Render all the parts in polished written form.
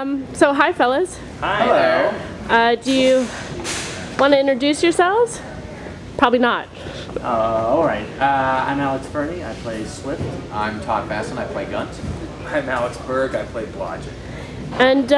So hi fellas. Hi. Hello. Do you want to introduce yourselves? Probably not. Alright. I'm Alex Fernie, I play Swift. I'm Todd Basson, I play Gunt. I'm Alex Berg, I play Blog111. And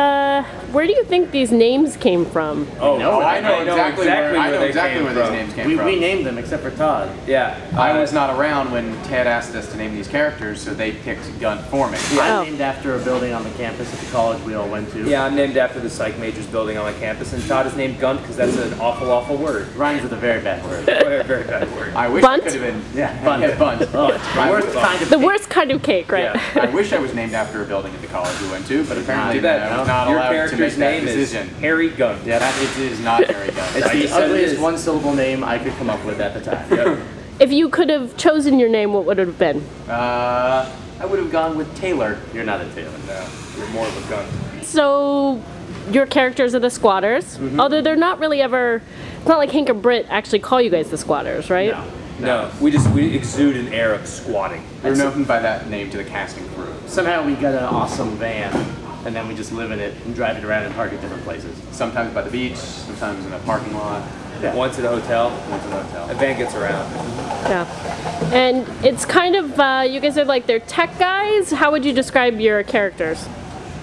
where do you think these names came from? I know exactly where these names came from. We named them except for Todd. Yeah. I was not around when Ted asked us to name these characters, so they picked Gunt for me. I'm Oh. named after a building on the campus at the college we all went to. Yeah, I'm named after the psych majors building on my campus, and Todd is named Gunt because that's an awful, awful word. Rhymes with a very bad word. Very, very bad word. I wish Bunt? it could have been. Yeah, Bunt. Yeah, Bunt. Oh, it's the worst kind of The cake. worst kind of cake, right? Yeah. I wish I was named after a building at the college we went to, but apparently Do that. I was not Your allowed to make character's that name decision. is Harry Gunt. Yeah, it is not Harry Gunt. It's I the just said it ugliest is. one-syllable name I could come up with at the time. Yep. If you could have chosen your name, what would it have been? I would have gone with Taylor. You're not a Taylor. No, you're more of a Gunt. So your characters are the squatters, although they're not really ever. It's not like Hank and Britt actually call you guys the squatters, right? No, we exude an air of squatting. We're known by that name to the casting crew. Somehow we got an awesome van, and then we just live in it and drive it around and park at different places. Sometimes by the beach, sometimes in a parking lot. Yeah. Once at a hotel, Once in a hotel. a van gets around. Yeah. And it's kind of you guys are like they're tech guys. How would you describe your characters?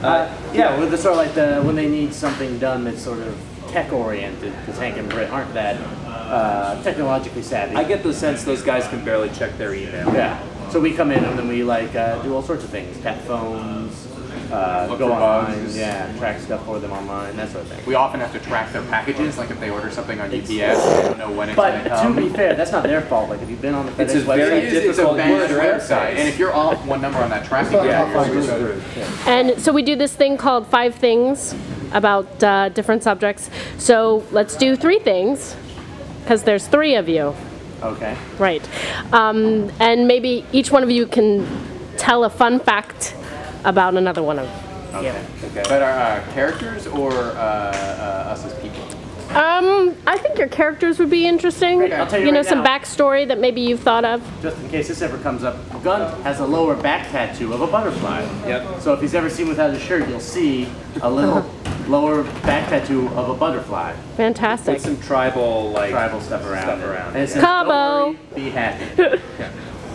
Yeah, well, sort of like when they need something done that's sort of tech-oriented, because Hank and Britt aren't that technologically savvy. I get the sense those guys can barely check their email. Yeah. So we come in and then we like do all sorts of things. Tap phones, Look go for online, bugs. yeah, track stuff for them online, that sort of thing. We often have to track their packages, like if they order something on UPS, they don't know when it's going But to to come. be fair, that's not their fault. Like, have you been on the It's FedEx a very website? It's a difficult bad user website, interface. and if you're off one number on that tracking, you're screwed. And so we do this thing called 5 things about different subjects. So let's do 3 things, because there's 3 of you, Okay. right? And maybe each one of you can tell a fun fact about another one of them. Okay. Okay. But our characters or us as people? I think your characters would be interesting. Great, I'll tell you know, right some now. backstory that maybe you've thought of. Just in case this ever comes up, Gunt has a lower back tattoo of a butterfly. Yep. So if he's ever seen without his shirt, you'll see a little lower back tattoo of a butterfly. Fantastic. With some tribal Stuff around. Stuff it. around. And it says, Cabo. "Don't worry, be happy."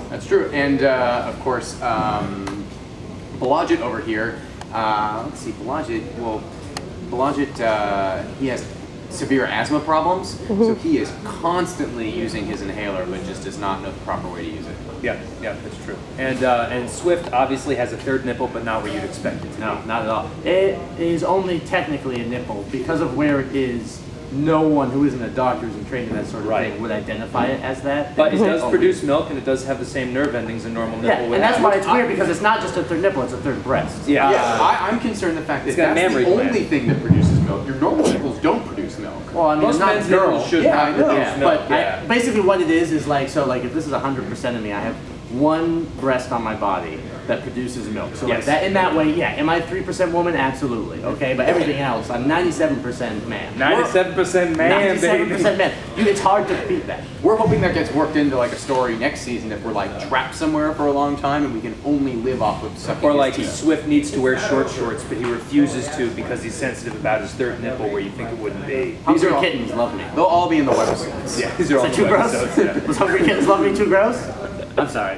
That's true. And of course, Blodgett over here. Let's see, Blodgett. Well, Blodgett, he has severe asthma problems, so he is constantly using his inhaler, but just does not know the proper way to use it. Yeah, that's true. And Swift obviously has a third nipple, but not where you'd expect it to. No, not at all. It is only technically a nipple. Because of where it is, no one who isn't a doctor and trained in that sort of Right. thing would identify it as that. But it does Oh. produce milk, and it does have the same nerve endings a normal nipple Yeah, would and that's have. why it's weird, because it's not just a third nipple, it's a third breast. Yeah. I'm concerned the fact that It's got a that's the mammary gland. only thing that produces milk. Your normal nipples don't produce milk. Well, I mean, Most it's not men's girl. nipples should Yeah, not I know. produce Yeah, milk. but basically what it is like, so like if this is 100% of me, I have one breast on my body that produces milk. So like Yes. that, in that way, yeah. Am I 3% woman? Absolutely. Okay, but everything else, I'm 97% man. 97% man, 97% baby. man. It's hard to beat that. We're hoping that gets worked into like a story next season if we're like trapped somewhere for a long time and we can only live off of sucking Or his like teeth. Swift needs to wear short shorts, but he refuses to because he's sensitive about his third nipple where you think it wouldn't be. Hungry all- kittens love me. They'll all be in the webisodes. Yeah, these are all Is that too the gross? episodes, yeah. Was Hungry Kittens Love Me too gross? I'm sorry.